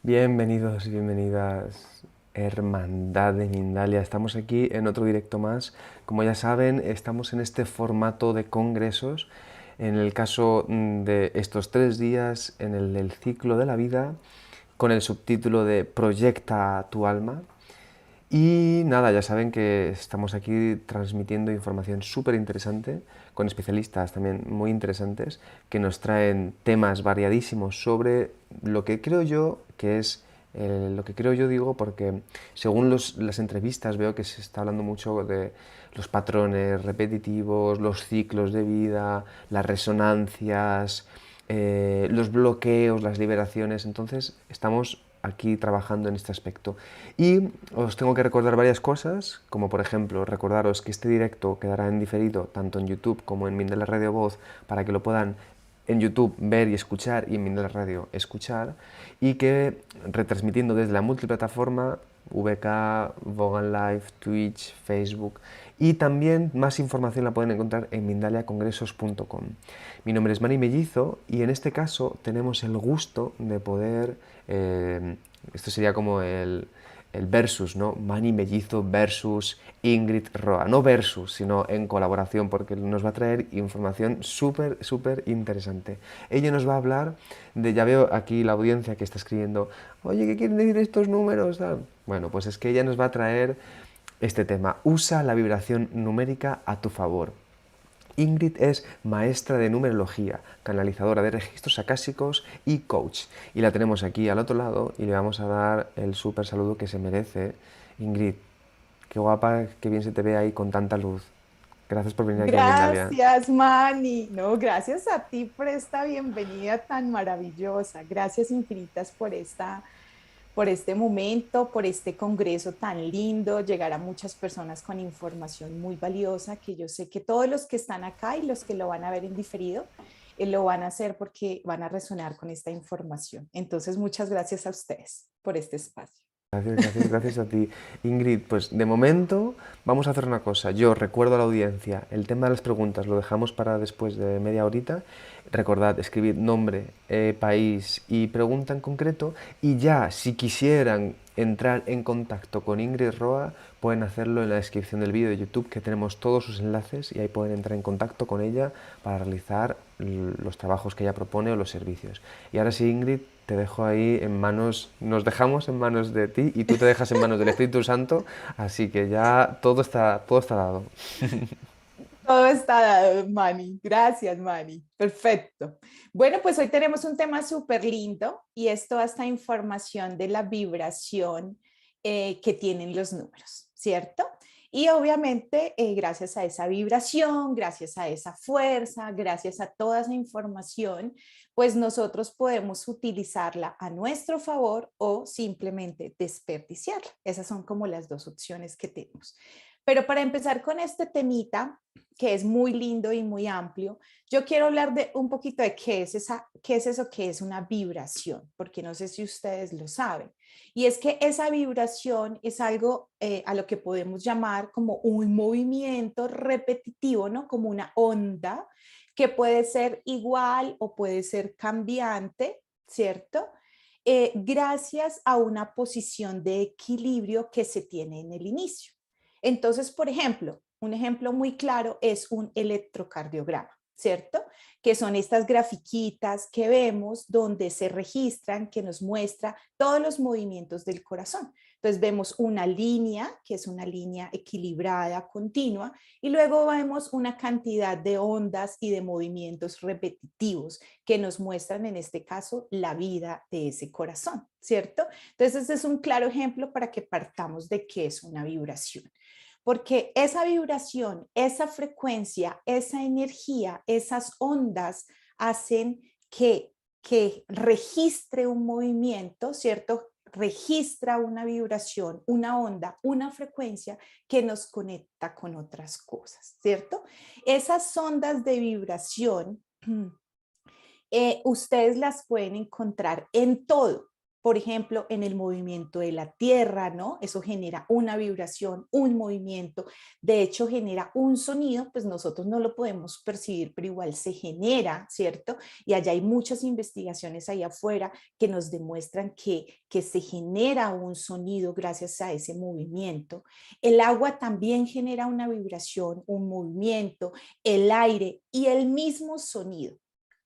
Bienvenidos y bienvenidas, Hermandad de Mindalia. Estamos aquí en otro directo más. Como ya saben, estamos en este formato de congresos. En el caso de estos 3 días, en el del ciclo de la vida, con el subtítulo de Proyecta tu alma. Y nada, ya saben que estamos aquí transmitiendo información súper interesante con especialistas también muy interesantes que nos traen temas variadísimos sobre lo que creo yo que es lo que creo yo digo porque según las entrevistas veo que se está hablando mucho de los patrones repetitivos, los ciclos de vida, las resonancias, los bloqueos, las liberaciones. Entonces estamos aquí trabajando en este aspecto. Y os tengo que recordar varias cosas, como por ejemplo recordaros que este directo quedará en diferido tanto en YouTube como en Mindela Radio Voz para que lo puedan en YouTube ver y escuchar y en Mindela Radio escuchar, y que retransmitiendo desde la multiplataforma VK, Vogan Live, Twitch, Facebook, y también más información la pueden encontrar en mindaliacongresos.com. Mi nombre es Mani Mellizo y en este caso tenemos el gusto de poder, esto sería como el versus, ¿no? Mani Mellizo versus Ingrid Roa. No versus, sino en colaboración, porque nos va a traer información súper, súper interesante. Ella nos va a hablar de, ya veo aquí la audiencia que está escribiendo, oye, ¿qué quieren decir estos números? Bueno, pues es que ella nos va a traer este tema. Usa la vibración numérica a tu favor. Ingrid es maestra de numerología, canalizadora de registros acásicos y coach. Y la tenemos aquí al otro lado y le vamos a dar el súper saludo que se merece. Ingrid, qué guapa, qué bien se te ve ahí con tanta luz. Gracias por venir aquí a Mindalia. Gracias, Manny. No, gracias a ti por esta bienvenida tan maravillosa. Gracias infinitas por este momento, por este congreso tan lindo, llegar a muchas personas con información muy valiosa que yo sé que todos los que están acá y los que lo van a ver en diferido, lo van a hacer porque van a resonar con esta información. Entonces, muchas gracias a ustedes por este espacio. Gracias, gracias, gracias a ti. Ingrid, pues de momento vamos a hacer una cosa. Yo recuerdo a la audiencia, el tema de las preguntas lo dejamos para después de media horita. Recordad, escribid nombre, país y pregunta en concreto. Y ya, si quisieran entrar en contacto con Ingrid Roa, pueden hacerlo en la descripción del vídeo de YouTube, que tenemos todos sus enlaces y ahí pueden entrar en contacto con ella para realizar los trabajos que ella propone o los servicios. Y ahora sí, Ingrid, te dejo ahí en manos, nos dejamos en manos de ti y tú te dejas en manos del Espíritu Santo, así que ya todo está dado. Todo está dado, Manny. Gracias, Manny. Perfecto. Bueno, pues hoy tenemos un tema súper lindo y es toda esta información de la vibración que tienen los números, ¿cierto? Y obviamente, gracias a esa vibración, gracias a esa fuerza, gracias a toda esa información, pues nosotros podemos utilizarla a nuestro favor o simplemente desperdiciarla. Esas son como las dos opciones que tenemos. Pero para empezar con este temita, que es muy lindo y muy amplio, yo quiero hablar de un poquito de qué es eso que es una vibración, porque no sé si ustedes lo saben. Y es que esa vibración es algo a lo que podemos llamar como un movimiento repetitivo, ¿no? Como una onda que puede ser igual o puede ser cambiante, ¿cierto? Gracias a una posición de equilibrio que se tiene en el inicio. Entonces, por ejemplo, un ejemplo muy claro es un electrocardiograma, ¿cierto? Que son estas grafiquitas que vemos donde se registran, que nos muestra todos los movimientos del corazón. Entonces vemos una línea, que es una línea equilibrada, continua, y luego vemos una cantidad de ondas y de movimientos repetitivos que nos muestran, en este caso, la vida de ese corazón, ¿cierto? Entonces, este es un claro ejemplo para que partamos de qué es una vibración. Porque esa vibración, esa frecuencia, esa energía, esas ondas hacen que registre un movimiento, ¿cierto? Registra una vibración, una onda, una frecuencia que nos conecta con otras cosas, ¿cierto? Esas ondas de vibración, ustedes las pueden encontrar en todo, por ejemplo, en el movimiento de la Tierra, ¿no? Eso genera una vibración, un movimiento, de hecho genera un sonido, pues nosotros no lo podemos percibir, pero igual se genera, ¿cierto? Y allá hay muchas investigaciones ahí afuera que nos demuestran que se genera un sonido gracias a ese movimiento. El agua también genera una vibración, un movimiento, el aire y el mismo sonido.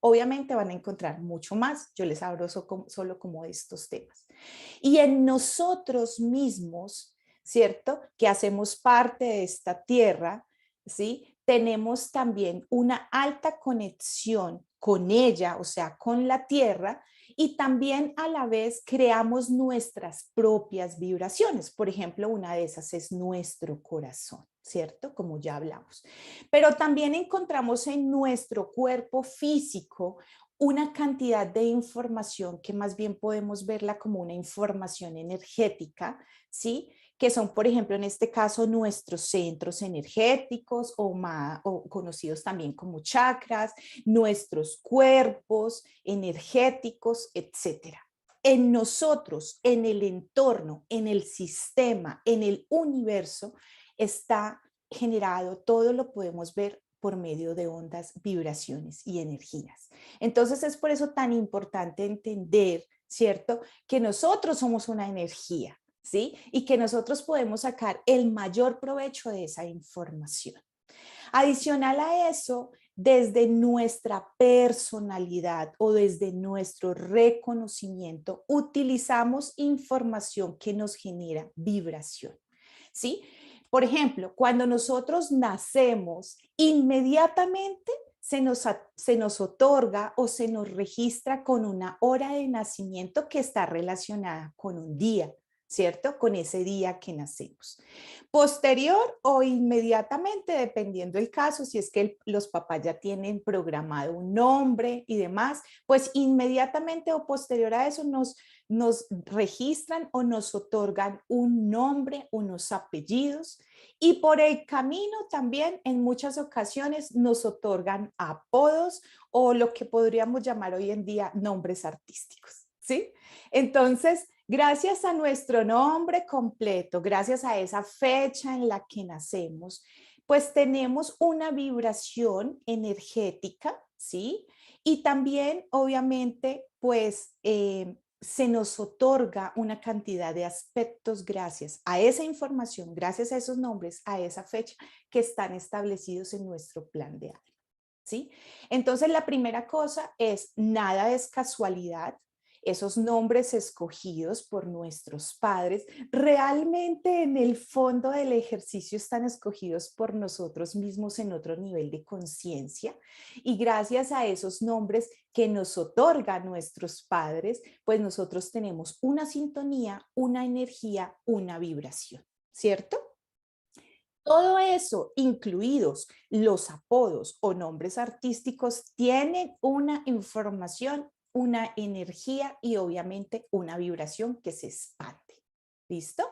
Obviamente van a encontrar mucho más, yo les hablo solo como de estos temas. Y en nosotros mismos, ¿cierto? Que hacemos parte de esta tierra, ¿sí? Tenemos también una alta conexión con ella, o sea, con la tierra, y también a la vez creamos nuestras propias vibraciones. Por ejemplo, una de esas es nuestro corazón, ¿cierto? Como ya hablamos. Pero también encontramos en nuestro cuerpo físico una cantidad de información que más bien podemos verla como una información energética, ¿sí? Que son, por ejemplo, en este caso, nuestros centros energéticos o conocidos también como chakras, nuestros cuerpos energéticos, etcétera. En nosotros, en el entorno, en el sistema, en el universo, está generado, todo lo podemos ver por medio de ondas, vibraciones y energías. Entonces es por eso tan importante entender, ¿cierto? Que nosotros somos una energía, ¿sí? Y que nosotros podemos sacar el mayor provecho de esa información. Adicional a eso, desde nuestra personalidad o desde nuestro reconocimiento, utilizamos información que nos genera vibración, ¿sí? Por ejemplo, cuando nosotros nacemos, inmediatamente se nos otorga o se nos registra con una hora de nacimiento que está relacionada con un día, ¿cierto? Con ese día que nacemos. Posterior o inmediatamente, dependiendo del caso, si es que los papás ya tienen programado un nombre y demás, pues inmediatamente o posterior a eso nos registran o nos otorgan un nombre, unos apellidos y por el camino también en muchas ocasiones nos otorgan apodos o lo que podríamos llamar hoy en día nombres artísticos, ¿sí? Entonces, gracias a nuestro nombre completo, gracias a esa fecha en la que nacemos, pues tenemos una vibración energética, ¿sí? Y también, obviamente, pues se nos otorga una cantidad de aspectos gracias a esa información, gracias a esos nombres, a esa fecha que están establecidos en nuestro plan de alma, ¿sí? Entonces, la primera cosa es, nada es casualidad. Esos nombres escogidos por nuestros padres, realmente en el fondo del ejercicio están escogidos por nosotros mismos en otro nivel de conciencia y gracias a esos nombres que nos otorgan nuestros padres, pues nosotros tenemos una sintonía, una energía, una vibración, ¿cierto? Todo eso, incluidos los apodos o nombres artísticos, tienen una información, una energía y obviamente una vibración que se expande. ¿Listo?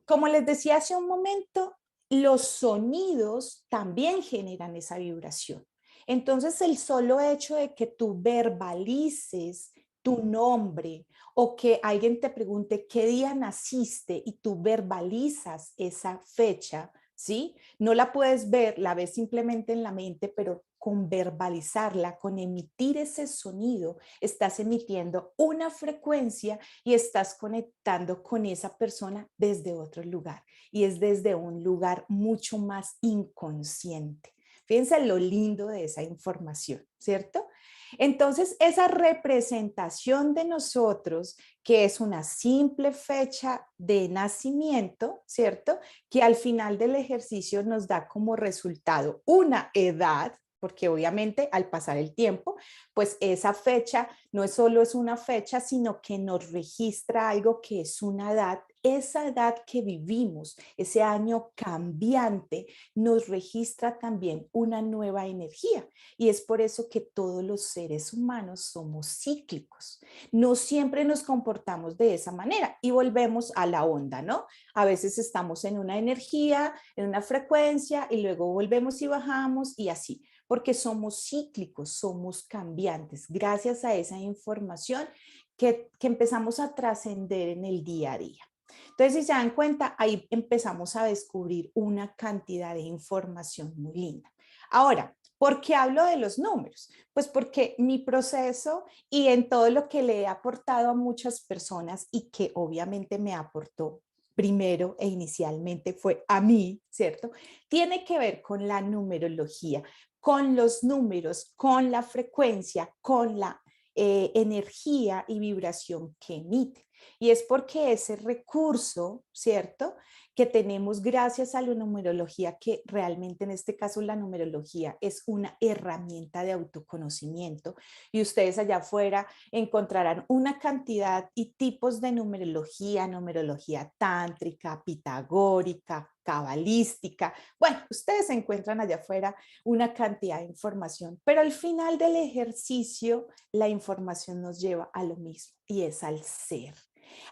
Como les decía hace un momento, los sonidos también generan esa vibración. Entonces, el solo hecho de que tú verbalices tu nombre o que alguien te pregunte qué día naciste y tú verbalizas esa fecha, ¿sí? No la puedes ver, la ves simplemente en la mente, pero con verbalizarla, con emitir ese sonido, estás emitiendo una frecuencia y estás conectando con esa persona desde otro lugar y es desde un lugar mucho más inconsciente. Fíjense lo lindo de esa información, ¿cierto? Entonces, esa representación de nosotros, que es una simple fecha de nacimiento, ¿cierto? Que al final del ejercicio nos da como resultado una edad, porque obviamente al pasar el tiempo, pues esa fecha no es solo es una fecha, sino que nos registra algo que es una edad, esa edad que vivimos, ese año cambiante, nos registra también una nueva energía. Y es por eso que todos los seres humanos somos cíclicos. No siempre nos comportamos de esa manera y volvemos a la onda, ¿no? A veces estamos en una energía, en una frecuencia y luego volvemos y bajamos y así. porque somos cíclicos, somos cambiantes, gracias a esa información que empezamos a trascender en el día a día. Entonces, si se dan cuenta, ahí empezamos a descubrir una cantidad de información muy linda. Ahora, ¿por qué hablo de los números? Pues porque mi proceso y en todo lo que le he aportado a muchas personas y que obviamente me aportó primero e inicialmente fue a mí, ¿cierto? Tiene que ver con la numerología, con los números, con la frecuencia, con la energía y vibración que emite. Y es porque ese recurso, ¿cierto? Que tenemos gracias a la numerología, que realmente en este caso la numerología es una herramienta de autoconocimiento y ustedes allá afuera encontrarán una cantidad y tipos de numerología, numerología tántrica, pitagórica, cabalística. Bueno, ustedes encuentran allá afuera una cantidad de información, pero al final del ejercicio la información nos lleva a lo mismo y es al ser,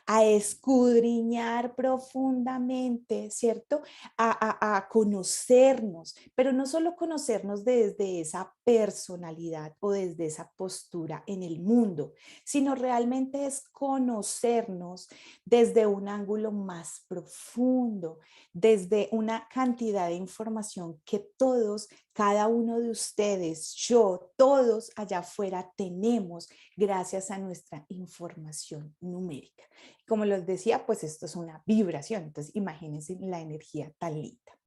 a escudriñar profundamente, ¿cierto? A conocernos, pero no solo conocernos desde esa personalidad o desde esa postura en el mundo, sino realmente es conocernos desde un ángulo más profundo, desde una cantidad de información que todos, cada uno de ustedes, yo, todos allá afuera tenemos gracias a nuestra información numérica. Como les decía, pues esto es una vibración, entonces imagínense la energía tan linda.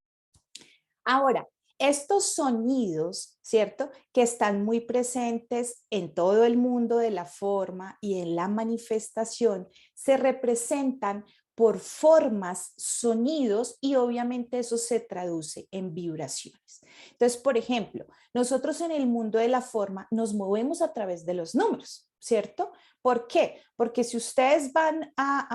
Ahora, estos sonidos, ¿cierto? Que están muy presentes en todo el mundo de la forma y en la manifestación, se representan por formas, sonidos y obviamente eso se traduce en vibraciones. Entonces, por ejemplo, nosotros en el mundo de la forma nos movemos a través de los números, ¿cierto? ¿Por qué? Porque si ustedes van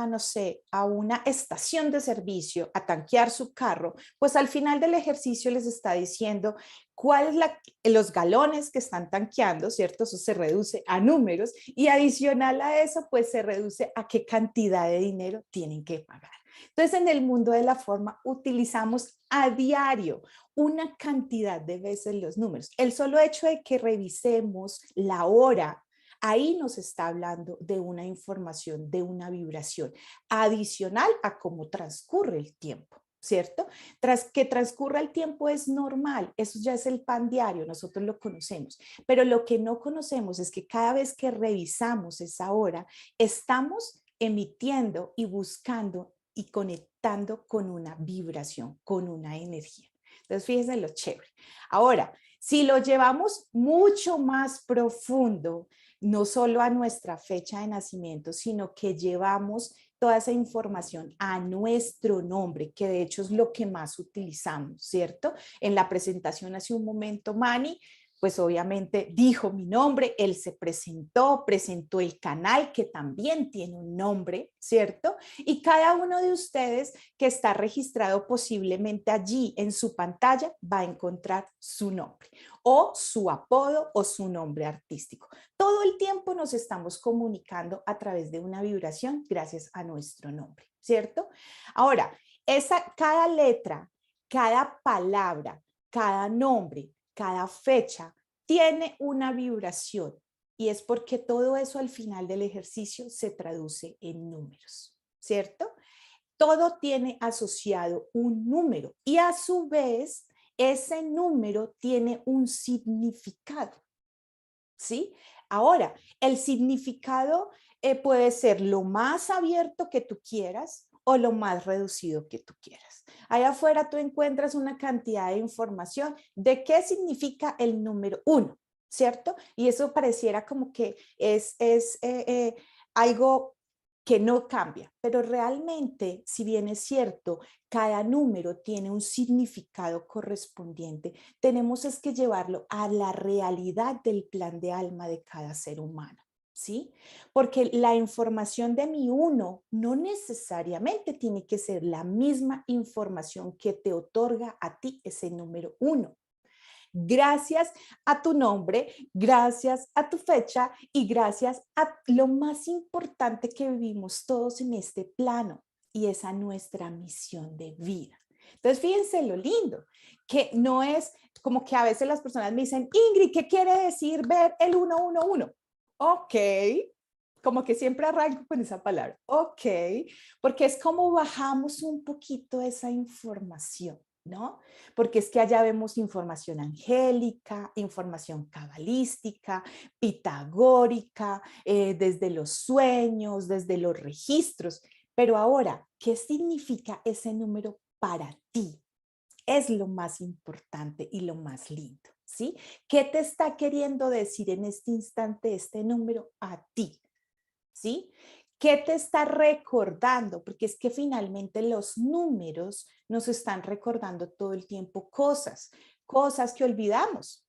no sé, a una estación de servicio a tanquear su carro, pues al final del ejercicio les está diciendo cuál es los galones que están tanqueando, ¿cierto? Eso se reduce a números y adicional a eso, pues se reduce a qué cantidad de dinero tienen que pagar. Entonces, en el mundo de la forma utilizamos a diario una cantidad de veces los números. El solo hecho de que revisemos la hora, ahí nos está hablando de una información, de una vibración adicional a cómo transcurre el tiempo. ¿Cierto? Tras que transcurra el tiempo es normal, eso ya es el pan diario, nosotros lo conocemos, pero lo que no conocemos es que cada vez que revisamos esa hora, estamos emitiendo y buscando y conectando con una vibración, con una energía. Entonces, fíjense lo chévere. Ahora, si lo llevamos mucho más profundo, no solo a nuestra fecha de nacimiento, sino que llevamos toda esa información a nuestro nombre, que de hecho es lo que más utilizamos, ¿cierto? En la presentación hace un momento, Manny, pues obviamente dijo mi nombre, él se presentó, presentó el canal que también tiene un nombre, ¿cierto? Y cada uno de ustedes que está registrado posiblemente allí en su pantalla va a encontrar su nombre o su apodo o su nombre artístico. Todo el tiempo nos estamos comunicando a través de una vibración gracias a nuestro nombre, ¿cierto? Ahora, cada letra, cada palabra, cada nombre, cada fecha tiene una vibración y es porque todo eso al final del ejercicio se traduce en números, ¿cierto? Todo tiene asociado un número y a su vez ese número tiene un significado, ¿sí? Ahora, el significado puede ser lo más abierto que tú quieras o lo más reducido que tú quieras. Allá afuera tú encuentras una cantidad de información de qué significa el número 1, ¿cierto? Y eso pareciera como que es algo que no cambia, pero realmente, si bien es cierto, cada número tiene un significado correspondiente, tenemos es que llevarlo a la realidad del plan de alma de cada ser humano, ¿sí? Porque la información de mi uno no necesariamente tiene que ser la misma información que te otorga a ti ese número 1. Gracias a tu nombre, gracias a tu fecha y gracias a lo más importante que vivimos todos en este plano y es a nuestra misión de vida. Entonces, fíjense lo lindo, que no es como que a veces las personas me dicen, Ingrid, ¿qué quiere decir ver el 111? Ok, como que siempre arranco con esa palabra, ok, porque es como bajamos un poquito esa información, ¿no? Porque es que allá vemos información angélica, información cabalística, pitagórica, desde los sueños, desde los registros. Pero ahora, ¿qué significa ese número para ti? Es lo más importante y lo más lindo, ¿sí? ¿Qué te está queriendo decir en este instante este número a ti? ¿Sí? ¿Qué te está recordando? Porque es que finalmente los números nos están recordando todo el tiempo cosas, cosas que olvidamos.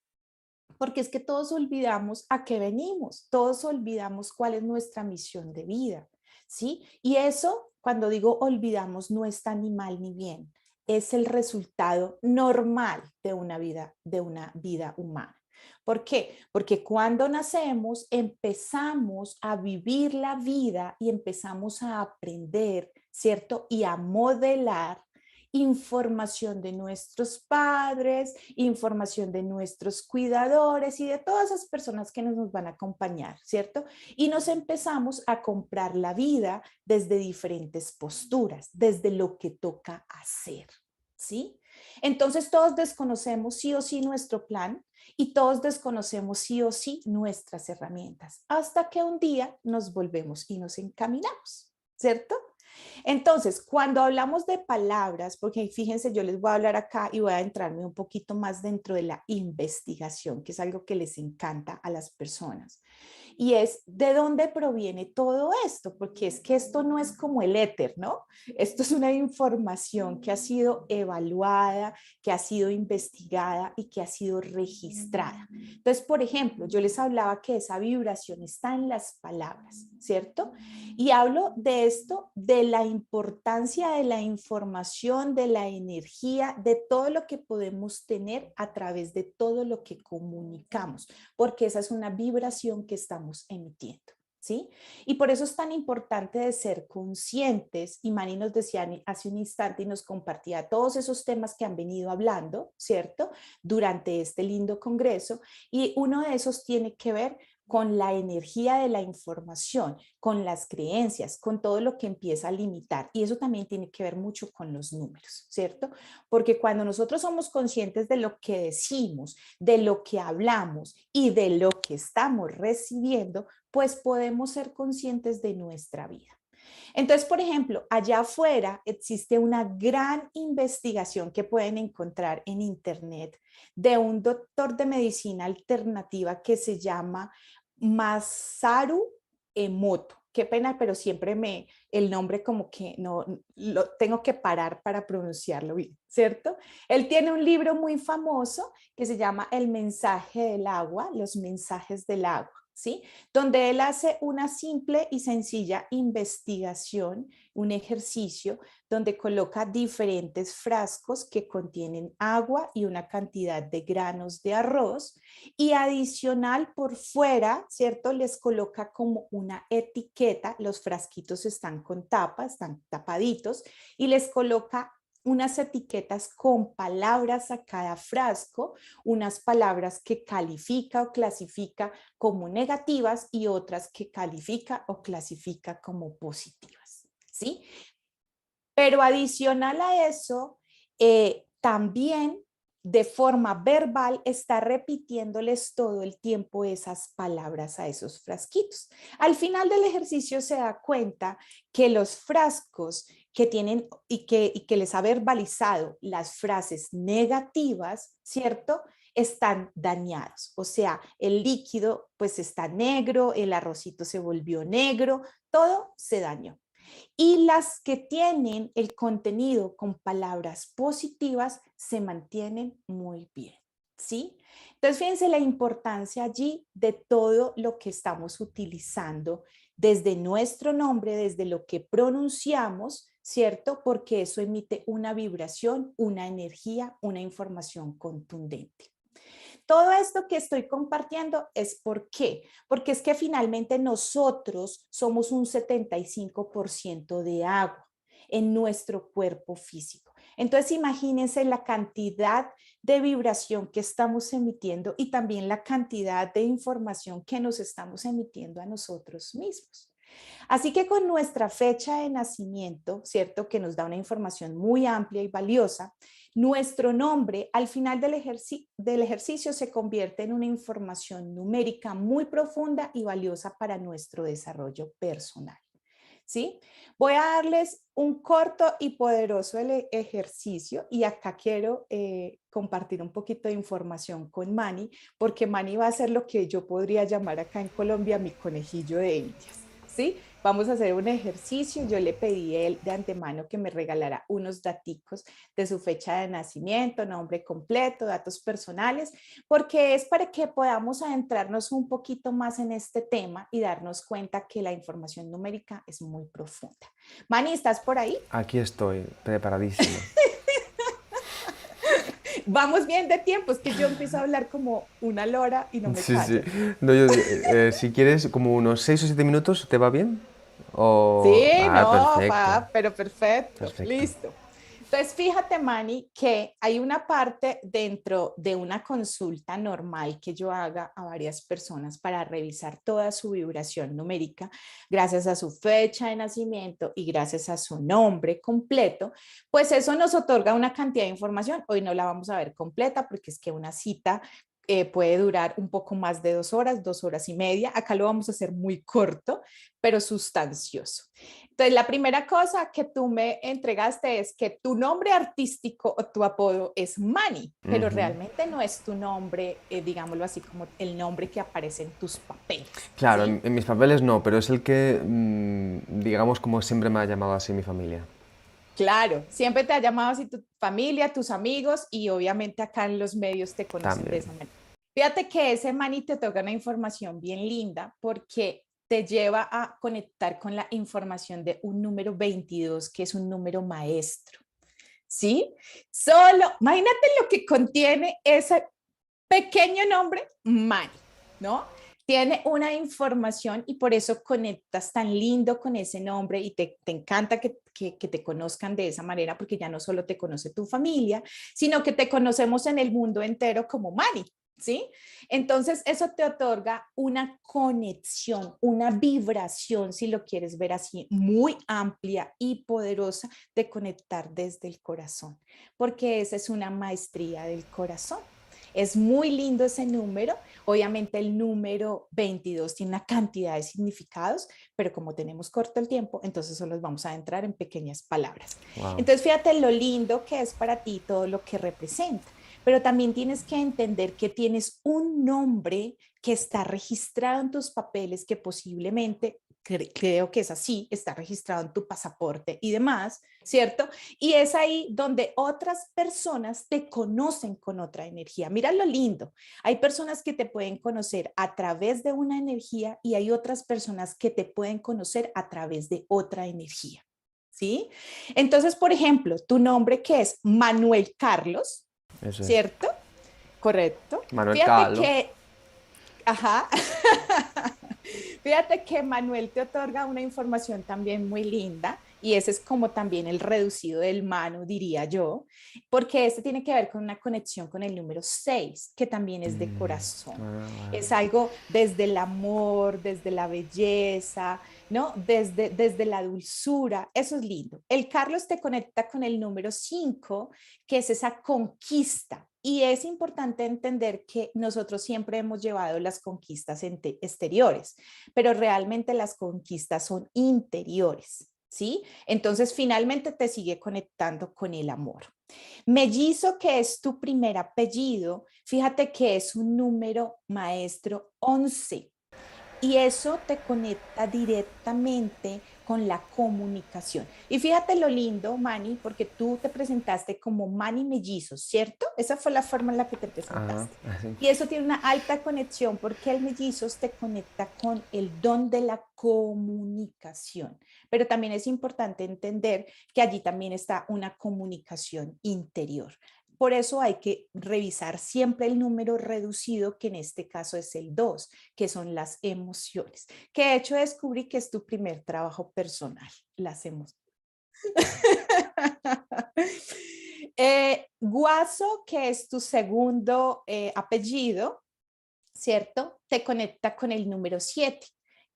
Porque es que todos olvidamos a qué venimos, todos olvidamos cuál es nuestra misión de vida, ¿sí? Y eso, cuando digo olvidamos, no está ni mal ni bien, es el resultado normal de una vida humana. ¿Por qué? Porque cuando nacemos empezamos a vivir la vida y empezamos a aprender, ¿cierto? Y a modelar información de nuestros padres, información de nuestros cuidadores y de todas esas personas que nos van a acompañar, ¿cierto? Y nos empezamos a comprar la vida desde diferentes posturas, desde lo que toca hacer, ¿sí? Entonces todos desconocemos sí o sí nuestro plan y todos desconocemos sí o sí nuestras herramientas, hasta que un día nos volvemos y nos encaminamos, ¿cierto? Entonces, cuando hablamos de palabras, porque fíjense, yo les voy a hablar acá y voy a entrarme un poquito más dentro de la investigación, que es algo que les encanta a las personas. Y es de dónde proviene todo esto, porque es que esto no es como el éter, ¿no? Esto es una información que ha sido evaluada, que ha sido investigada y que ha sido registrada. Entonces, por ejemplo, yo les hablaba que esa vibración está en las palabras, ¿cierto? Y hablo de esto, de la importancia de la información, de la energía, de todo lo que podemos tener a través de todo lo que comunicamos, porque esa es una vibración que estamos emitiendo. ¿Sí? Y por eso es tan importante de ser conscientes, y Manny nos decía hace un instante y nos compartía todos esos temas que han venido hablando, ¿cierto? Durante este lindo congreso, y uno de esos tiene que ver con la energía de la información, con las creencias, con todo lo que empieza a limitar. Y eso también tiene que ver mucho con los números, ¿cierto? Porque cuando nosotros somos conscientes de lo que decimos, de lo que hablamos y de lo que estamos recibiendo, pues podemos ser conscientes de nuestra vida. Entonces, por ejemplo, allá afuera existe una gran investigación que pueden encontrar en internet de un doctor de medicina alternativa que se llama Masaru Emoto. Qué pena, pero siempre el nombre como que no lo tengo que parar para pronunciarlo bien, ¿cierto? Él tiene un libro muy famoso que se llama El mensaje del agua, los mensajes del agua. ¿Sí? Donde él hace una simple y sencilla investigación, un ejercicio donde coloca diferentes frascos que contienen agua y una cantidad de granos de arroz y adicional por fuera, ¿cierto? Les coloca como una etiqueta, los frasquitos están con tapa, están tapaditos y les coloca unas etiquetas con palabras a cada frasco, unas palabras que califica o clasifica como negativas y otras que califica o clasifica como positivas, ¿sí? Pero adicional a eso, también de forma verbal está repitiéndoles todo el tiempo esas palabras a esos frasquitos. Al final del ejercicio se da cuenta que los frascos que tienen y que les ha verbalizado las frases negativas, ¿cierto? Están dañados. O sea, el líquido pues está negro, el arrocito se volvió negro, todo se dañó. Y las que tienen el contenido con palabras positivas se mantienen muy bien, ¿sí? Entonces, fíjense la importancia allí de todo lo que estamos utilizando desde nuestro nombre, desde lo que pronunciamos, ¿cierto? Porque eso emite una vibración, una energía, una información contundente. Todo esto que estoy compartiendo es ¿por qué? Porque es que finalmente nosotros somos un 75% de agua en nuestro cuerpo físico. Entonces imagínense la cantidad de vibración que estamos emitiendo y también la cantidad de información que nos estamos emitiendo a nosotros mismos. Así que con nuestra fecha de nacimiento, ¿cierto? Que nos da una información muy amplia y valiosa, nuestro nombre al final del ejercicio se convierte en una información numérica muy profunda y valiosa para nuestro desarrollo personal. ¿Sí? Voy a darles un corto y poderoso ejercicio y acá quiero compartir un poquito de información con Manny, porque Manny va a hacer lo que yo podría llamar acá en Colombia mi conejillo de indias. ¿Sí? Vamos a hacer un ejercicio. Yo le pedí a él de antemano que me regalara unos daticos de su fecha de nacimiento, nombre completo, datos personales, porque es para que podamos adentrarnos un poquito más en este tema y darnos cuenta que la información numérica es muy profunda. Manny, ¿estás por ahí? Aquí estoy, preparadísimo. Vamos bien de tiempo, es que yo empiezo a hablar como una lora y no me Sí, sí. callo. No, si quieres, como unos 6 o 7 minutos, ¿te va bien? O... Sí, Ah, no, perfecto, va, pero perfecto, perfecto. listo. Entonces, fíjate, Manny, que hay una parte dentro de una consulta normal que yo haga a varias personas para revisar toda su vibración numérica, gracias a su fecha de nacimiento y gracias a su nombre completo, pues eso nos otorga una cantidad de información. Hoy no la vamos a ver completa porque es que una cita puede durar un poco más de 2 horas, 2 horas y media. Acá lo vamos a hacer muy corto, pero sustancioso. Entonces, la primera cosa que tú me entregaste es que tu nombre artístico o tu apodo es Manny, pero Ujú. realmente no es tu nombre, digámoslo así, como el nombre que aparece en tus papeles, Claro, ¿sí? en mis papeles no, pero es el que, digamos, como siempre me ha llamado así mi familia. Claro, siempre te ha llamado así tu familia, tus amigos y obviamente acá en los medios te conocen de También. esa manera. Fíjate que ese Manny te toca una información bien linda porque te lleva a conectar con la información de un número 22, que es un número maestro. ¿Sí? Solo, imagínate lo que contiene ese pequeño nombre, Manny, ¿no? Tiene una información y por eso conectas tan lindo con ese nombre y te encanta que te conozcan de esa manera porque ya no solo te conoce tu familia, sino que te conocemos en el mundo entero como Manny, ¿sí? Entonces eso te otorga una conexión, una vibración, si lo quieres ver así, muy amplia y poderosa de conectar desde el corazón, porque esa es una maestría del corazón. Es muy lindo ese número. Obviamente el número 22 tiene una cantidad de significados, pero como tenemos corto el tiempo, entonces solo vamos a entrar en pequeñas palabras. Wow. Entonces fíjate lo lindo que es para ti todo lo que representa, pero también tienes que entender que tienes un nombre que está registrado en tus papeles que posiblemente creo que es así, está registrado en tu pasaporte y demás, ¿cierto? Y es ahí donde otras personas te conocen con otra energía. Mira lo lindo. Hay personas que te pueden conocer a través de una energía y hay otras personas que te pueden conocer a través de otra energía. ¿Sí? Entonces, por ejemplo, tu nombre que es Manuel Carlos, Eso es. ¿cierto? Correcto. Manuel Fíjate Calo. que, ajá, fíjate que Manuel te otorga una información también muy linda y ese es como también el reducido del Manu, diría yo, porque este tiene que ver con una conexión con el número 6 que también es de corazón. Ah, Es vale. algo desde el amor, desde la belleza, ¿no? Desde la dulzura. Eso es lindo. El Carlos te conecta con el número 5 que es esa conquista. Y es importante entender que nosotros siempre hemos llevado las conquistas exteriores, pero realmente las conquistas son interiores, ¿sí? Entonces finalmente te sigue conectando con el amor. Mellizo, que es tu primer apellido, fíjate que es un número maestro 11 y eso te conecta directamente con la comunicación. Y fíjate lo lindo, Manny, porque tú te presentaste como Manny Mellizos, ¿cierto? Esa fue la forma en la que te Ajá, presentaste. así. Y eso tiene una alta conexión porque el mellizos te conecta con el don de la comunicación. Pero también es importante entender que allí también está una comunicación interior. Por eso hay que revisar siempre el número reducido, que en este caso es el 2, que son las emociones. Que de hecho descubrí que es tu primer trabajo personal, las emociones. Guaso, que es tu segundo apellido, ¿cierto? Te conecta con el número 7,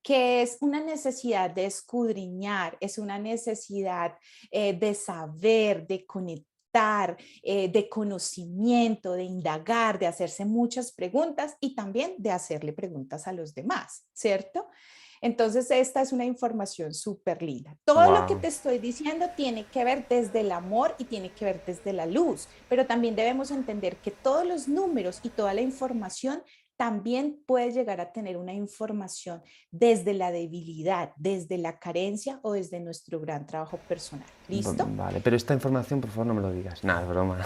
que es una necesidad de escudriñar, es una necesidad de saber, de conectar, de conocimiento, de indagar, de hacerse muchas preguntas y también de hacerle preguntas a los demás, ¿cierto? Entonces, esta es una información súper linda. Todo lo que Wow. te estoy diciendo tiene que ver desde el amor y tiene que ver desde la luz, pero también debemos entender que todos los números y toda la información también puede llegar a tener una información desde la debilidad, desde la carencia o desde nuestro gran trabajo personal. ¿Listo? Vale, pero esta información, por favor, no me lo digas. Nada, es broma.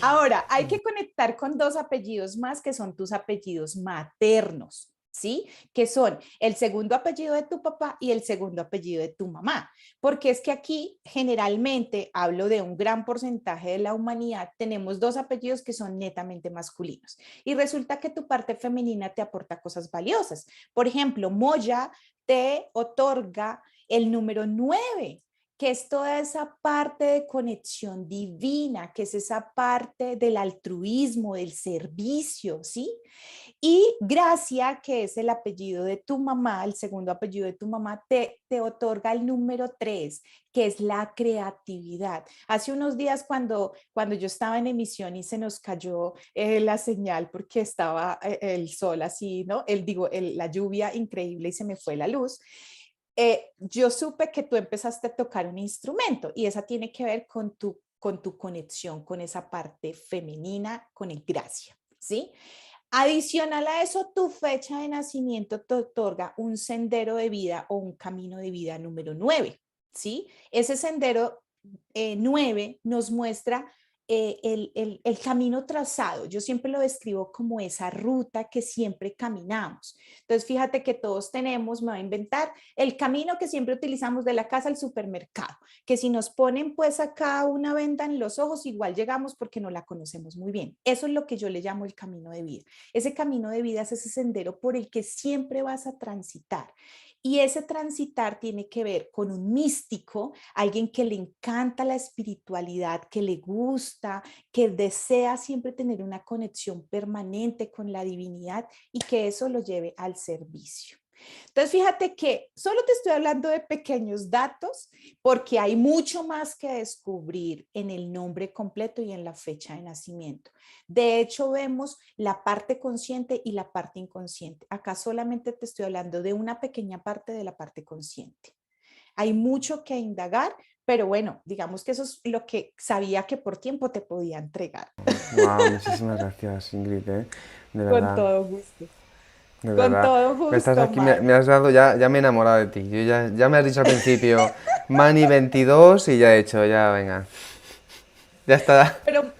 Ahora, hay que conectar con dos apellidos más que son tus apellidos maternos, ¿sí? Que son el segundo apellido de tu papá y el segundo apellido de tu mamá. Porque es que aquí generalmente, hablo de un gran porcentaje de la humanidad, tenemos dos apellidos que son netamente masculinos. Y resulta que tu parte femenina te aporta cosas valiosas. Por ejemplo, Moya te otorga el número 9, que es toda esa parte de conexión divina, que es esa parte del altruismo, del servicio, ¿sí? Y Gracia, que es el apellido de tu mamá, el segundo apellido de tu mamá, te otorga el número 3, que es la creatividad. Hace unos días cuando yo estaba en emisión y se nos cayó la señal porque estaba el sol así, ¿no? La lluvia increíble y se me fue la luz. Yo supe que tú empezaste a tocar un instrumento y esa tiene que ver con tu conexión con esa parte femenina, con el Gracia, ¿sí? Adicional a eso, tu fecha de nacimiento te otorga un sendero de vida o un camino de vida número 9, ¿sí? Ese sendero 9 nos muestra el camino trazado. Yo siempre lo describo como esa ruta que siempre caminamos. Entonces, fíjate que todos tenemos, me voy a inventar, el camino que siempre utilizamos de la casa al supermercado, que si nos ponen pues acá una venda en los ojos, igual llegamos porque no la conocemos muy bien. Eso es lo que yo le llamo el camino de vida. Ese camino de vida es ese sendero por el que siempre vas a transitar. Y ese transitar tiene que ver con un místico, alguien que le encanta la espiritualidad, que le gusta, que desea siempre tener una conexión permanente con la divinidad y que eso lo lleve al servicio. Entonces, fíjate que solo te estoy hablando de pequeños datos porque hay mucho más que descubrir en el nombre completo y en la fecha de nacimiento. De hecho, vemos la parte consciente y la parte inconsciente. Acá solamente te estoy hablando de una pequeña parte de la parte consciente. Hay mucho que indagar, pero bueno, digamos que eso es lo que sabía que por tiempo te podía entregar. Wow, muchísimas gracias, Ingrid, ¿eh? De Con verdad, todo gusto. de Con verdad. todo Estás gusto, aquí, me Manny. has dado, ya me he enamorado de ti. Yo ya me has dicho al principio, Mani 22 y ya he hecho, ya venga. Ya está. Pero,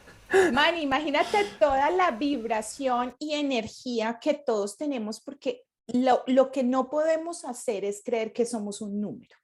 Manny, imagínate toda la vibración y energía que todos tenemos, porque lo que no podemos hacer es creer que somos un número.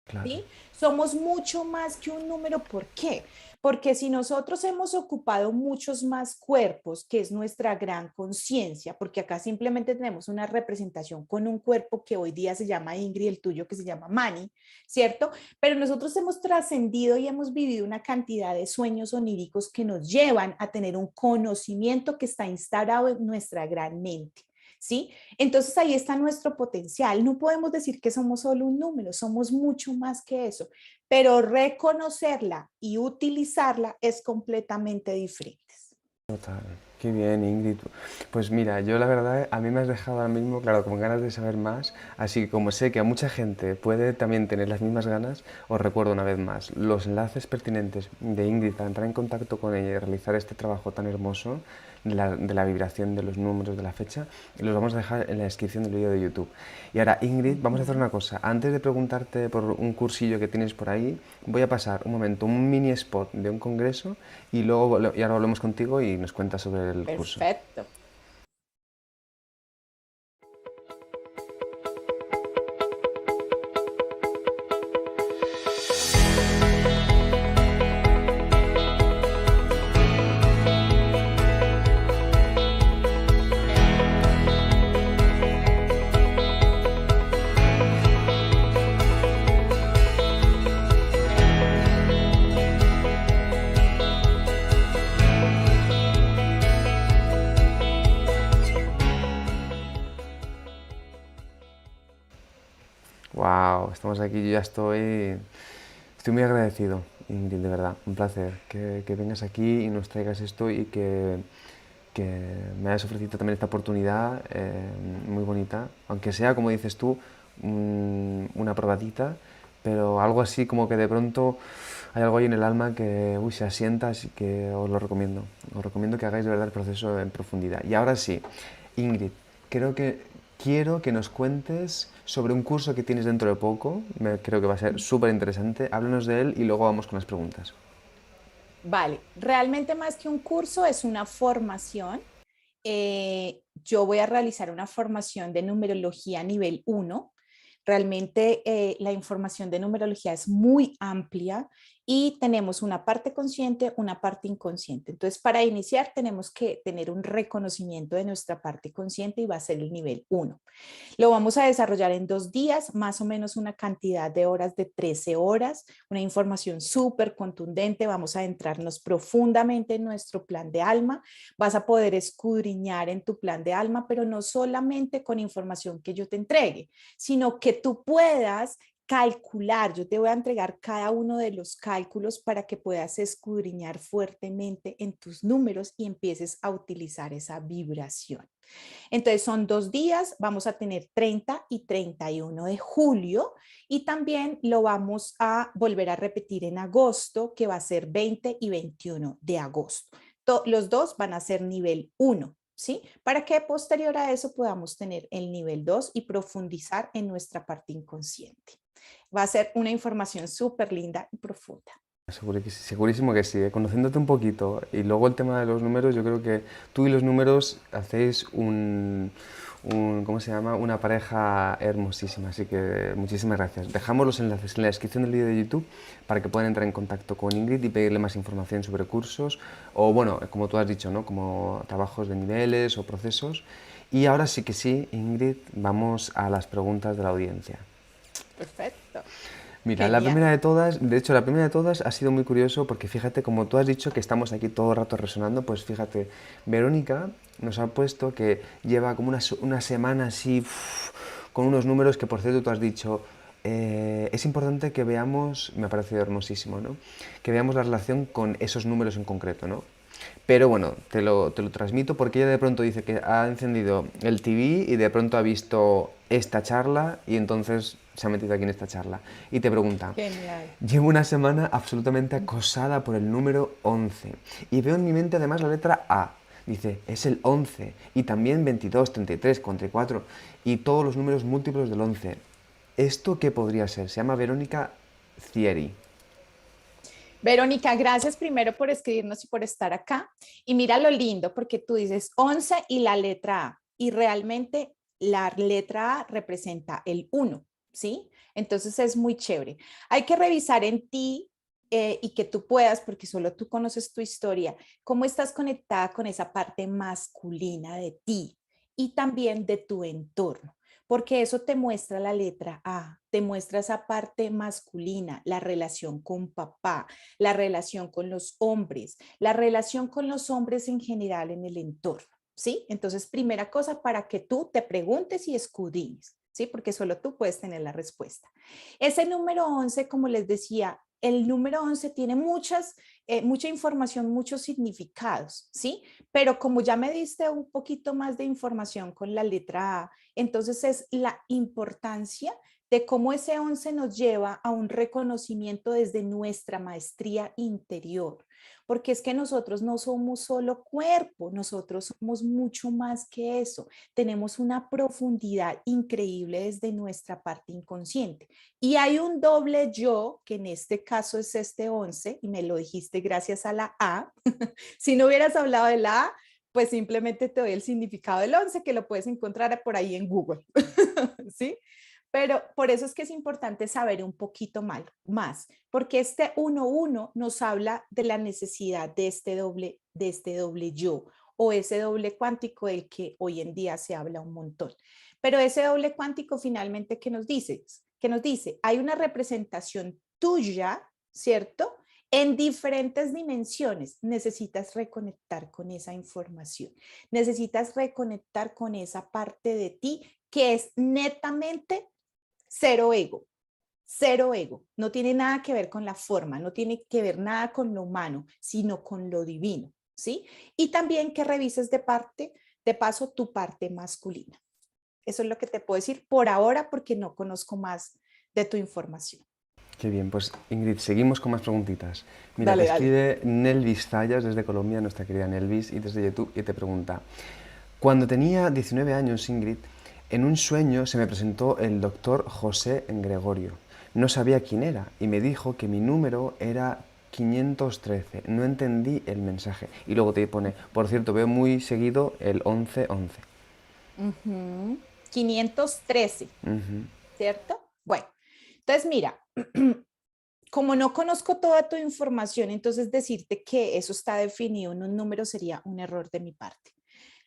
Claro. ¿Sí? Somos mucho más que un número. ¿Por qué? Porque si nosotros hemos ocupado muchos más cuerpos, que es nuestra gran conciencia, porque acá simplemente tenemos una representación con un cuerpo que hoy día se llama Ingrid, el tuyo que se llama Manny, ¿cierto? Pero nosotros hemos trascendido y hemos vivido una cantidad de sueños oníricos que nos llevan a tener un conocimiento que está instalado en nuestra gran mente. ¿Sí? Entonces ahí está nuestro potencial. No podemos decir que somos solo un número, somos mucho más que eso, pero reconocerla y utilizarla es completamente diferente. Total. Qué bien, Ingrid. Pues mira, yo la verdad, a mí me has dejado ahora mismo, claro, con ganas de saber más, así que como sé que a mucha gente puede también tener las mismas ganas, os recuerdo una vez más, los enlaces pertinentes de Ingrid para entrar en contacto con ella y realizar este trabajo tan hermoso de la vibración, de los números, de la fecha, los vamos a dejar en la descripción del vídeo de YouTube. Y ahora, Ingrid, vamos a hacer una cosa. Antes de preguntarte por un cursillo que tienes por ahí, voy a pasar un momento, un mini spot de un congreso y luego y ahora volvemos contigo y nos cuentas sobre el curso. Perfecto. Wow, estamos aquí, yo ya estoy muy agradecido, Ingrid, de verdad, un placer que vengas aquí y nos traigas esto y que me hayas ofrecido también esta oportunidad muy bonita, aunque sea, como dices tú, una probadita, pero algo así como que de pronto hay algo ahí en el alma que se asienta, así que os lo recomiendo. Os recomiendo que hagáis de verdad el proceso en profundidad. Y ahora sí, Ingrid, creo que quiero que nos cuentes sobre un curso que tienes dentro de poco. Creo que va a ser súper interesante. Háblanos de él y luego vamos con las preguntas. Vale, realmente más que un curso es una formación. Yo voy a realizar una formación de numerología nivel 1. Realmente la información de numerología es muy amplia y tenemos una parte consciente, una parte inconsciente. Entonces, para iniciar tenemos que tener un reconocimiento de nuestra parte consciente y va a ser el nivel 1. Lo vamos a desarrollar en 2 días, más o menos una cantidad de horas de 13 horas, una información súper contundente. Vamos a adentrarnos profundamente en nuestro plan de alma. Vas a poder escudriñar en tu plan de alma, pero no solamente con información que yo te entregue, sino que tú puedas calcular. Yo te voy a entregar cada uno de los cálculos para que puedas escudriñar fuertemente en tus números y empieces a utilizar esa vibración. Entonces son 2 días, vamos a tener 30 y 31 de julio y también lo vamos a volver a repetir en agosto, que va a ser 20 y 21 de agosto. Los dos van a ser nivel 1. ¿Sí? Para que posterior a eso podamos tener el nivel 2 y profundizar en nuestra parte inconsciente. Va a ser una información súper linda y profunda. Segurísimo que sí, ¿eh? Conociéndote un poquito y luego el tema de los números, yo creo que tú y los números hacéis ¿cómo se llama? Una pareja hermosísima, así que muchísimas gracias. Dejamos los enlaces en la descripción del vídeo de YouTube para que puedan entrar en contacto con Ingrid y pedirle más información sobre cursos o, bueno, como tú has dicho, ¿no? Como trabajos de niveles o procesos. Y ahora sí que sí, Ingrid, vamos a las preguntas de la audiencia. Perfecto. Mira, la Genial. primera de todas, de hecho, la primera de todas ha sido muy curioso porque fíjate, como tú has dicho que estamos aquí todo el rato resonando, pues fíjate, Verónica nos ha puesto que lleva como una semana así con unos números que, por cierto, tú has dicho, es importante que veamos, me ha parecido hermosísimo, ¿no? Que veamos la relación con esos números en concreto, ¿no? Pero bueno, te lo transmito porque ella de pronto dice que ha encendido el TV y de pronto ha visto esta charla y entonces se ha metido aquí en esta charla. Y te pregunta, Genial. llevo una semana absolutamente acosada por el número 11 y veo en mi mente además la letra A. Dice, es el 11 y también 22, 33, 44 y todos los números múltiplos del 11. ¿Esto qué podría ser? Se llama Verónica Cieri. Verónica, gracias primero por escribirnos y por estar acá. Y mira lo lindo, porque tú dices 11 y la letra A, y realmente la letra A representa el 1, ¿sí? Entonces es muy chévere. Hay que revisar en ti y que tú puedas, porque solo tú conoces tu historia, cómo estás conectada con esa parte masculina de ti y también de tu entorno porque eso te muestra la letra A, te muestra esa parte masculina, la relación con papá, la relación con los hombres, la relación con los hombres en general en el entorno, ¿sí? Entonces, primera cosa para que tú te preguntes y escudriñes, ¿sí? Porque solo tú puedes tener la respuesta. Ese número 11, como les decía, el número 11 tiene mucha información, muchos significados, ¿sí? Pero como ya me diste un poquito más de información con la letra A, entonces es la importancia de cómo ese 11 nos lleva a un reconocimiento desde nuestra maestría interior, porque es que nosotros no somos solo cuerpo, nosotros somos mucho más que eso, tenemos una profundidad increíble desde nuestra parte inconsciente. Y hay un doble yo, que en este caso es este 11, y me lo dijiste gracias a la A. Si no hubieras hablado de la A, pues simplemente te doy el significado del 11 que lo puedes encontrar por ahí en Google. ¿Sí? Pero por eso es que es importante saber un poquito más, porque este 1-1 nos habla de la necesidad de este doble yo o ese doble cuántico del que hoy en día se habla un montón. Pero ese doble cuántico finalmente, ¿qué nos dice? ¿Qué nos dice? Hay una representación tuya, ¿cierto? En diferentes dimensiones. Necesitas reconectar con esa información. Necesitas reconectar con esa parte de ti que es netamente cero ego. Cero ego, no tiene nada que ver con la forma, no tiene que ver nada con lo humano, sino con lo divino, ¿sí? Y también que revises de paso, tu parte masculina. Eso es lo que te puedo decir por ahora porque no conozco más de tu información. Qué bien, pues Ingrid, seguimos con más preguntitas. Mira, te Dale, dale. escribe Nelvis Zayas desde Colombia, nuestra querida Nelvis, y desde YouTube, y te pregunta, cuando tenía 19 años, Ingrid, en un sueño se me presentó el doctor José Gregorio. No sabía quién era y me dijo que mi número era 513. No entendí el mensaje. Y luego te pone, por cierto, veo muy seguido el 1111. 513, Ujú. ¿cierto? Bueno, entonces mira, como no conozco toda tu información, entonces decirte que eso está definido en un número sería un error de mi parte.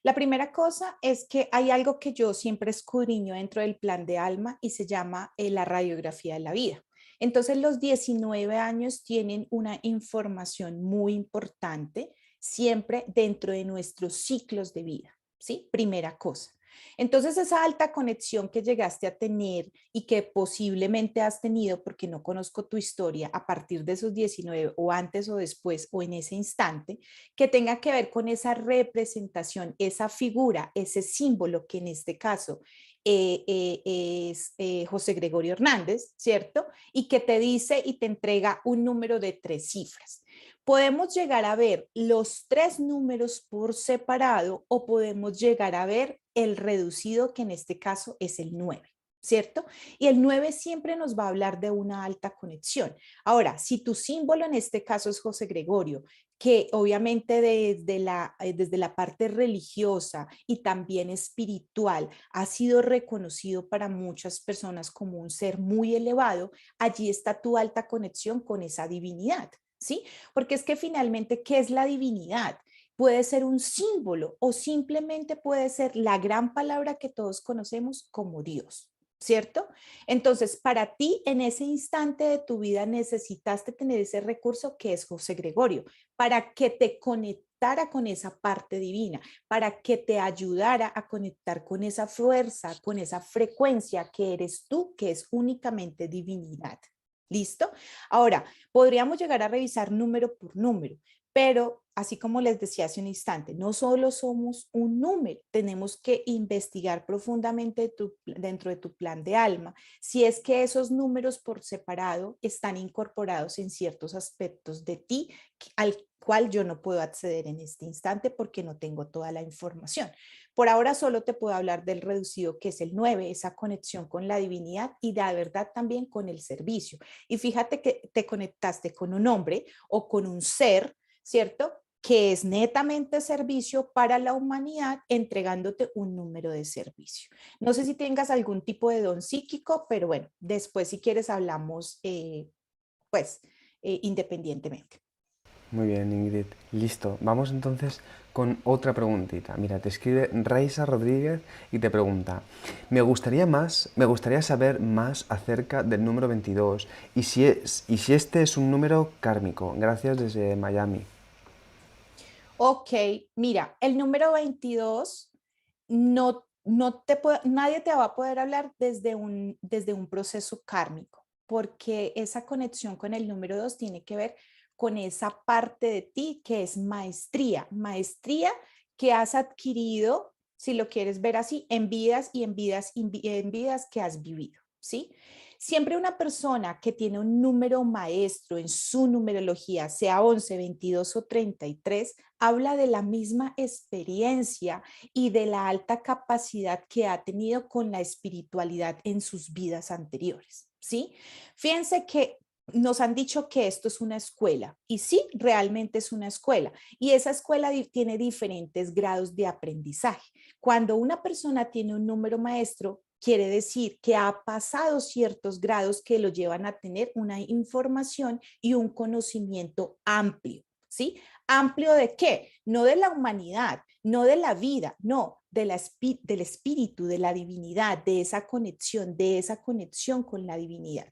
La primera cosa es que hay algo que yo siempre escudriño dentro del plan de alma y se llama la radiografía de la vida. Entonces los 19 años tienen una información muy importante siempre dentro de nuestros ciclos de vida, ¿sí? Primera cosa. Entonces, esa alta conexión que llegaste a tener y que posiblemente has tenido, porque no conozco tu historia, a partir de esos 19 o antes o después o en ese instante, que tenga que ver con esa representación, esa figura, ese símbolo que en este caso es José Gregorio Hernández, ¿cierto? Y que te dice y te entrega un número de 3 cifras. Podemos llegar a ver los 3 números por separado o podemos llegar a ver el reducido, que en este caso es el 9, ¿cierto? Y el 9 siempre nos va a hablar de una alta conexión. Ahora, si tu símbolo en este caso es José Gregorio, que obviamente desde la parte religiosa y también espiritual ha sido reconocido para muchas personas como un ser muy elevado, allí está tu alta conexión con esa divinidad. ¿Sí? Porque es que finalmente, ¿qué es la divinidad? Puede ser un símbolo o simplemente puede ser la gran palabra que todos conocemos como Dios, ¿cierto? Entonces, para ti en ese instante de tu vida necesitaste tener ese recurso que es José Gregorio, para que te conectara con esa parte divina, para que te ayudara a conectar con esa fuerza, con esa frecuencia que eres tú, que es únicamente divinidad. ¿Listo? Ahora, podríamos llegar a revisar número por número, pero así como les decía hace un instante, no solo somos un número, tenemos que investigar profundamente dentro de tu plan de alma, si es que esos números por separado están incorporados en ciertos aspectos de ti al cual yo no puedo acceder en este instante porque no tengo toda la información. Por ahora solo te puedo hablar del reducido, que es el 9, esa conexión con la divinidad y de verdad también con el servicio. Y fíjate que te conectaste con un hombre o con un ser, ¿cierto? Que es netamente servicio para la humanidad, entregándote un número de servicio. No sé si tengas algún tipo de don psíquico, pero bueno, después si quieres hablamos, pues, independientemente. Muy bien, Ingrid. Listo. Vamos entonces con otra preguntita. Mira, te escribe Raisa Rodríguez y te pregunta, me gustaría saber más acerca del número 22 y si este es un número kármico. Gracias desde Miami. Ok, mira, el número 22 nadie te va a poder hablar desde un proceso kármico, porque esa conexión con el número 2 tiene que ver con esa parte de ti que es maestría, maestría que has adquirido, si lo quieres ver así, en vidas y en vidas que has vivido, ¿sí? Siempre una persona que tiene un número maestro en su numerología, sea 11, 22 o 33, habla de la misma experiencia y de la alta capacidad que ha tenido con la espiritualidad en sus vidas anteriores, ¿sí? Fíjense que nos han dicho que esto es una escuela y sí, realmente es una escuela y esa escuela tiene diferentes grados de aprendizaje. Cuando una persona tiene un número maestro, quiere decir que ha pasado ciertos grados que lo llevan a tener una información y un conocimiento amplio, ¿sí? ¿Amplio de qué? No de la humanidad, no de la vida, no, del espíritu, de la divinidad, de esa conexión con la divinidad.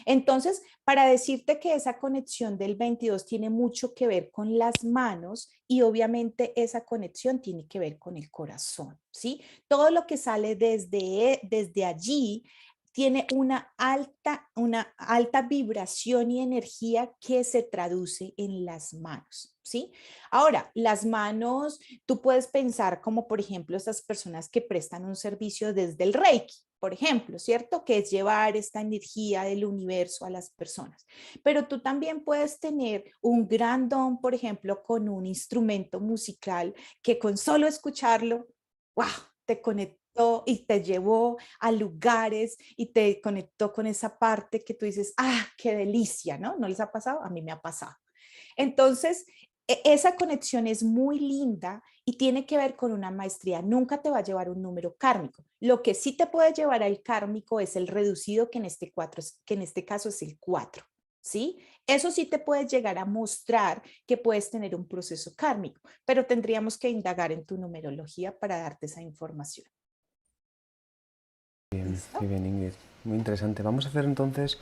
Entonces, para decirte que esa conexión del 22 tiene mucho que ver con las manos y obviamente esa conexión tiene que ver con el corazón, ¿sí? Todo lo que sale desde allí tiene una alta vibración y energía que se traduce en las manos, ¿sí? Ahora, las manos, tú puedes pensar como, por ejemplo, estas personas que prestan un servicio desde el Reiki, por ejemplo, ¿cierto? Que es llevar esta energía del universo a las personas. Pero tú también puedes tener un gran don, por ejemplo, con un instrumento musical que con solo escucharlo, wow, te conectó y te llevó a lugares y te conectó con esa parte que tú dices, ah, qué delicia, ¿no? ¿No les ha pasado? A mí me ha pasado. Entonces, esa conexión es muy linda y tiene que ver con una maestría. Nunca te va a llevar un número kármico. Lo que sí te puede llevar al kármico es el reducido, que en este caso es el 4. ¿Sí? Eso sí te puede llegar a mostrar que puedes tener un proceso kármico, pero tendríamos que indagar en tu numerología para darte esa información. Bien, qué ¿Listo? bien, Ingrid. Muy interesante. Vamos a hacer entonces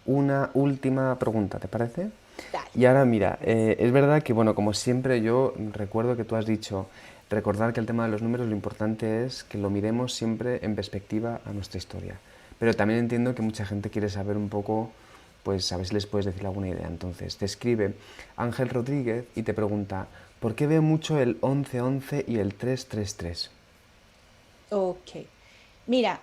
una última pregunta, ¿te parece? Dale, Y ahora me mira, parece. es verdad que, bueno, como siempre yo recuerdo que tú has dicho, recordar que el tema de los números lo importante es que lo miremos siempre en perspectiva a nuestra historia. Pero también entiendo que mucha gente quiere saber un poco, pues a ver si les puedes decir alguna idea. Entonces, te escribe Ángel Rodríguez y te pregunta, ¿por qué veo mucho el 1111 y el 333? Ok. Mira,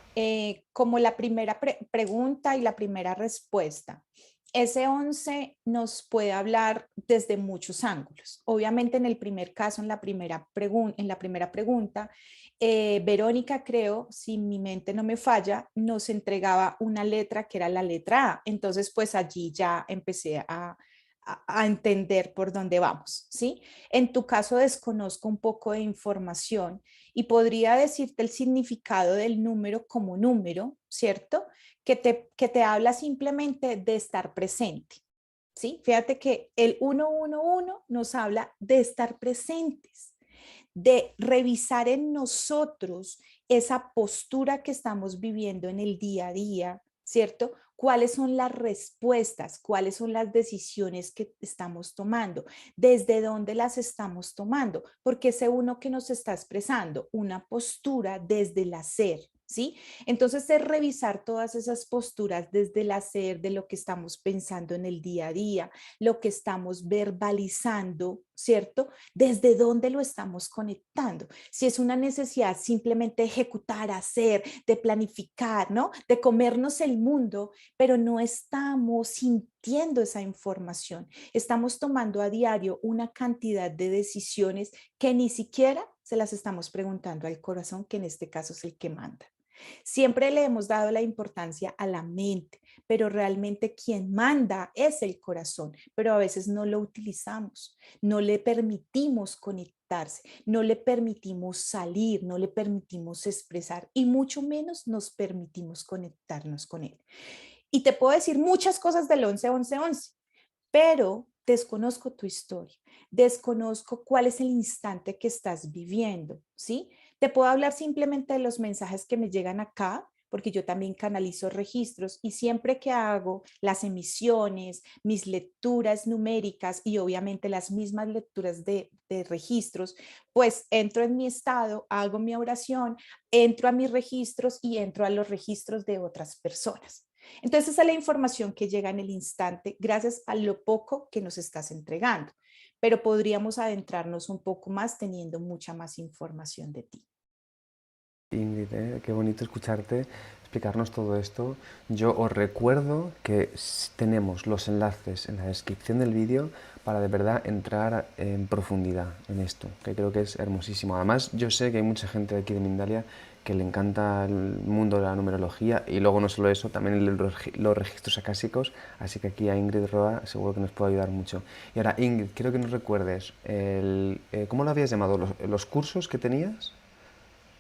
como la primera pregunta y la primera respuesta, ese 11 nos puede hablar desde muchos ángulos. Obviamente en el primer caso, en la primera pregunta, Verónica, creo, si mi mente no me falla, nos entregaba una letra que era la letra A. Entonces, pues allí ya empecé a entender por dónde vamos, ¿sí? En tu caso desconozco un poco de información y podría decirte el significado del número como número, ¿cierto? Que te habla simplemente de estar presente, ¿sí? Fíjate que el 111 nos habla de estar presentes, de revisar en nosotros esa postura que estamos viviendo en el día a día, ¿cierto? ¿Cuáles son las respuestas? ¿Cuáles son las decisiones que estamos tomando? ¿Desde dónde las estamos tomando? Porque ese uno que nos está expresando una postura desde el hacer, ¿sí? Entonces es revisar todas esas posturas desde el hacer, de lo que estamos pensando en el día a día, lo que estamos verbalizando, ¿cierto? ¿Desde dónde lo estamos conectando? Si es una necesidad simplemente de ejecutar, hacer, de planificar, ¿no? De comernos el mundo, pero no estamos sintiendo esa información. Estamos tomando a diario una cantidad de decisiones que ni siquiera se las estamos preguntando al corazón, que en este caso es el que manda. Siempre le hemos dado la importancia a la mente, pero realmente quien manda es el corazón, pero a veces no lo utilizamos, no le permitimos conectarse, no le permitimos salir, no le permitimos expresar y mucho menos nos permitimos conectarnos con él. Y te puedo decir muchas cosas del 11-11-11, pero desconozco tu historia, desconozco cuál es el instante que estás viviendo, ¿sí? Te puedo hablar simplemente de los mensajes que me llegan acá, porque yo también canalizo registros y siempre que hago las emisiones, mis lecturas numéricas y obviamente las mismas lecturas de registros, pues entro en mi estado, hago mi oración, entro a mis registros y entro a los registros de otras personas. Entonces, esa es la información que llega en el instante gracias a lo poco que nos estás entregando, pero podríamos adentrarnos un poco más teniendo mucha más información de ti. Ingrid, qué bonito escucharte explicarnos todo esto. Yo os recuerdo que tenemos los enlaces en la descripción del vídeo para de verdad entrar en profundidad en esto, que creo que es hermosísimo. Además, yo sé que hay mucha gente de aquí de Mindalia que le encanta el mundo de la numerología y luego no solo eso, también los registros acásicos, así que aquí a Ingrid Roa seguro que nos puede ayudar mucho. Y ahora, Ingrid, quiero que nos recuerdes, ¿cómo lo habías llamado? ¿Los cursos que tenías?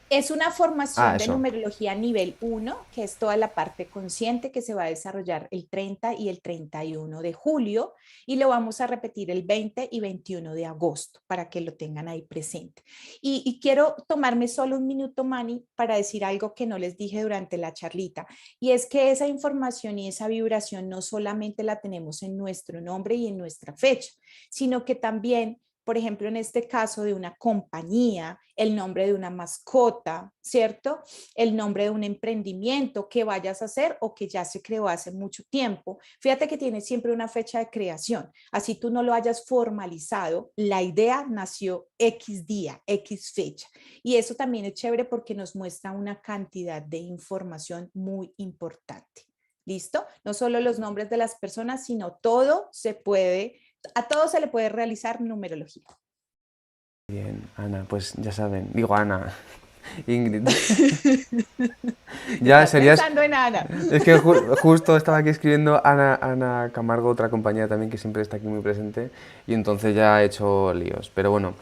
Es una Ah, formación de eso. numerología nivel 1, que es toda la parte consciente que se va a desarrollar el 30 y el 31 de julio y lo vamos a repetir el 20 y 21 de agosto para que lo tengan ahí presente. Y quiero tomarme solo un minuto, Manny, para decir algo que no les dije durante la charlita y es que esa información y esa vibración no solamente la tenemos en nuestro nombre y en nuestra fecha, sino que también por ejemplo, en este caso de una compañía, el nombre de una mascota, ¿cierto? El nombre de un emprendimiento que vayas a hacer o que ya se creó hace mucho tiempo. Fíjate que tiene siempre una fecha de creación. Así tú no lo hayas formalizado, la idea nació X día, X fecha. Y eso también es chévere porque nos muestra una cantidad de información muy importante. ¿Listo? No solo los nombres de las personas, sino todo se puede, a todo se le puede realizar numerología. Bien, Ana, pues ya saben, digo Ana, Ingrid. Ya Estás serías. pensando en Ana. Es que justo estaba aquí escribiendo Ana Camargo, otra compañera también que siempre está aquí muy presente, y entonces ya he hecho líos. Pero bueno,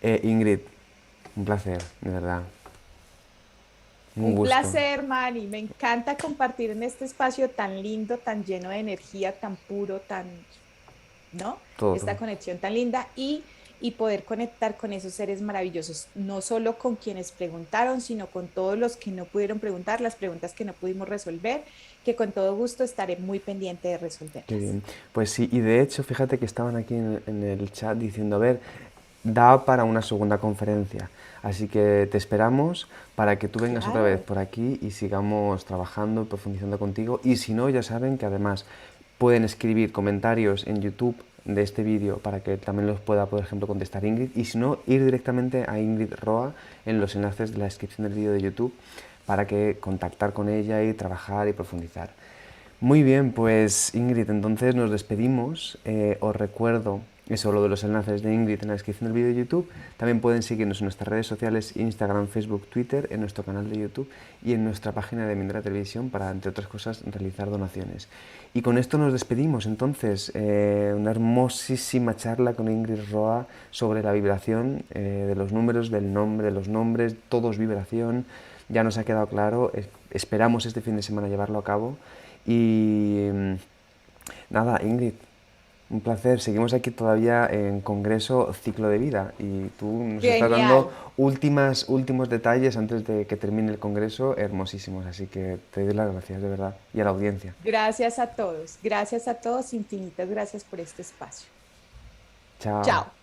Ingrid, un placer, de verdad. Un Un gusto. placer, Manny. Me encanta compartir en este espacio tan lindo, tan lleno de energía, tan puro, tan, ¿no? Todo. Esta conexión tan linda y poder conectar con esos seres maravillosos, no solo con quienes preguntaron, sino con todos los que no pudieron preguntar, las preguntas que no pudimos resolver, que con todo gusto estaré muy pendiente de Qué resolverlas. bien. Pues sí, y de hecho, fíjate que estaban aquí en el chat diciendo, a ver, da para una segunda conferencia. Así que te esperamos para que tú vengas otra vez Claro. por aquí y sigamos trabajando, profundizando contigo. Y si no, ya saben que además pueden escribir comentarios en YouTube de este vídeo para que también los pueda, por ejemplo, contestar Ingrid. Y si no, ir directamente a Ingrid Roa en los enlaces de la descripción del vídeo de YouTube para que contactar con ella y trabajar y profundizar. Muy bien, pues Ingrid, entonces nos despedimos. Os recuerdo eso, lo de los enlaces de Ingrid en la descripción del vídeo de YouTube. También pueden seguirnos en nuestras redes sociales, Instagram, Facebook, Twitter, en nuestro canal de YouTube y en nuestra página de Mindara Televisión para, entre otras cosas, realizar donaciones. Y con esto nos despedimos, entonces, una hermosísima charla con Ingrid Roa sobre la vibración de los números, del nombre, de los nombres, todo es vibración. Ya nos ha quedado claro, esperamos este fin de semana llevarlo a cabo. Y nada, Ingrid, un placer. Seguimos aquí todavía en Congreso Ciclo de Vida y tú nos estás dando Genial. últimos detalles antes de que termine el Congreso, hermosísimos. Así que te doy las gracias de verdad y a la audiencia. Gracias a todos, infinitas gracias por este espacio. Chao. Chao.